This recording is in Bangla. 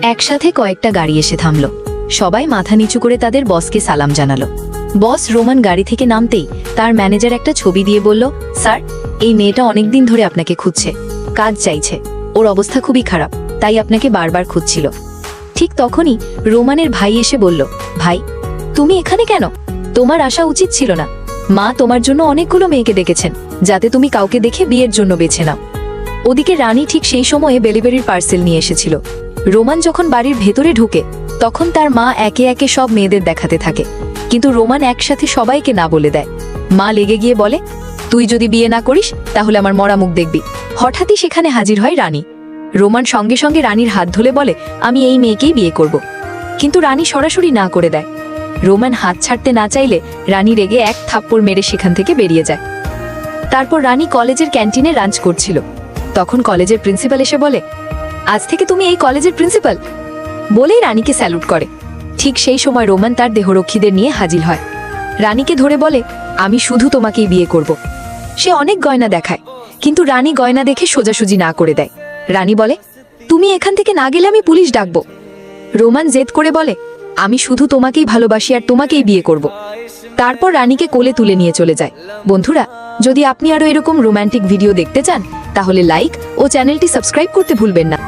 একসাথে কয়েকটা গাড়ি এসে থামল। সবাই মাথা নিচু করে তাদের বসকে সালাম জানালো। বস রোমান গাড়ি থেকে নামতেই তার ম্যানেজার একটা ছবি দিয়ে বলল, স্যার, এই মেয়েটা অনেকদিন ধরে আপনাকে খুঁজছে, কাজ চাইছে, ওর অবস্থা খুবই খারাপ, তাই আপনাকে বারবার খুঁজছিল। ঠিক তখনই রোমানের ভাই এসে বলল, ভাই, তুমি এখানে কেন? তোমার আসা উচিত ছিল না। মা তোমার জন্য অনেকগুলো মেয়েকে ডেকেছেন, যাতে তুমি কাউকে দেখে বিয়ের জন্য বেছে নাও। ওদিকে রানী ঠিক সেই সময়ে ডেলিভারির পার্সেল নিয়ে এসেছিল। রোমান যখন বাড়ির ভেতরে ঢুকে তখন তার মা একে একে সব মেয়েদের দেখাতে থাকে, কিন্তু রোমান একসাথে সবাইকে না বলে দেয়। মা লেগে গিয়ে বলে, তুই যদি বিয়ে না করিস তাহলে আমার মরা মুখ দেখবি। হঠাৎই সেখানে হাজির হয় রানী। রোমান সঙ্গে সঙ্গে রানীর হাত ধরে বলে, আমি এই মেয়েকেই বিয়ে করব। কিন্তু রানী সরাসরি না করে দেয়। রোমান হাত ছাড়তে না চাইলে রানী রেগে এক থাপ্পড় মেরে সেখান থেকে বেরিয়ে যায়। তারপর রানী কলেজের ক্যান্টিনে লাঞ্চ করছিল। তখন কলেজের প্রিন্সিপাল এসে বলে, আজ থেকে তুমি এই কলেজের প্রিন্সিপাল, বলেই রানীকে স্যালুট করে। ঠিক সেই সময় রোমান তার দেহরক্ষীদের নিয়ে হাজির হয়। রানীকে ধরে বলে, আমি শুধু তোমাকেই বিয়ে করব। সে অনেক গয়না দেখায়, কিন্তু রানী গয়না দেখে সোজাসুজি না করে দেয়। রানী বলে, তুমি এখান থেকে না গেলে আমি পুলিশ ডাকবো। রোমান জেদ করে বলে, আমি শুধু তোমাকেই ভালোবাসি আর তোমাকেই বিয়ে করব। তারপর রানীকে কোলে তুলে নিয়ে চলে যায়। বন্ধুরা, যদি আপনি আরো এরকম রোমান্টিক ভিডিও দেখতে চান তাহলে লাইক ও চ্যানেলটি সাবস্ক্রাইব করতে ভুলবেন না।